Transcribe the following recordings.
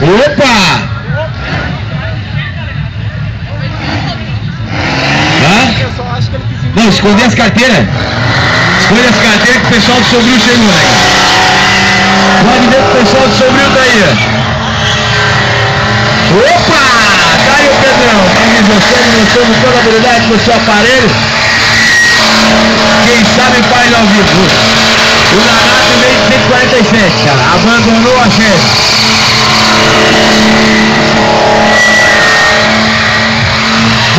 Opa! Hã? Não, esconder as carteiras. Escolha as carteiras que o pessoal do Sobril chegou, né? Pode ver que o pessoal do Sobril tá aí, ó. Opa! Tá aí o Pedrão. Mostrando toda a habilidade do seu aparelho. Quem sabe faz ao vivo. O Nanato veio de 147, cara. Abandonou a chefe.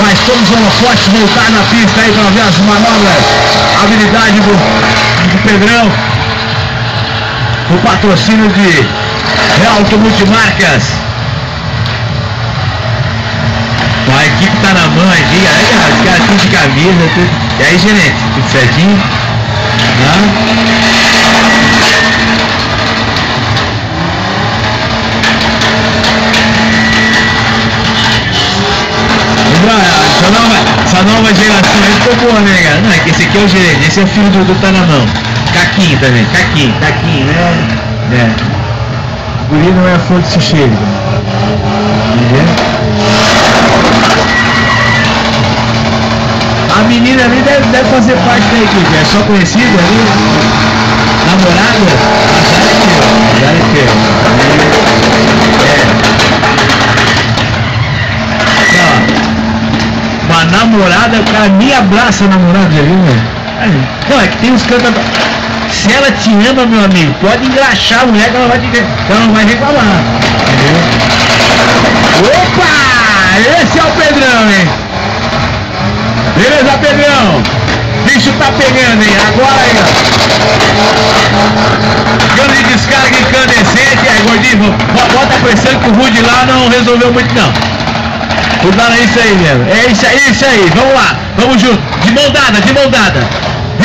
Mas todos os holofotes voltar na pista aí para ver as manobras. A habilidade do Pedrão. O patrocínio de Realto Multimarcas. A equipe tá na mão aqui, aí os caras tudo de camisa, tudo. E aí, gerente, tudo certinho? Essa nova geração aí ficou boa, né, cara? Não, é que esse aqui é o gerente, esse é o filho do tá na mão. Caquinho também, Caquinho, né? O guri não é a flor de se cheiro. A menina ali deve fazer parte da equipe, é só conhecida ali, namorada, já é teu. Uma namorada, o cara me abraça a namorada ali, né? Não, é que tem uns cantos. Se ela te ama, meu amigo, pode engraxar a mulher que ela não vai reclamar. Entendeu? Opa! Esse é o Pedrão, hein? Beleza, Pedrão? O bicho tá pegando, hein? Agora aí, ó. Cano de descarga incandescente. Aí, gordinho, bota a pressão que o Rude lá não resolveu muito, não. Cuidado, é isso aí mesmo. É isso aí. Vamos lá. Vamos junto. De mão dada. De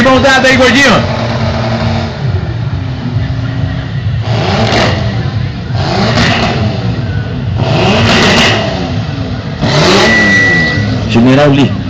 mão dada aí, gordinho. General Lee.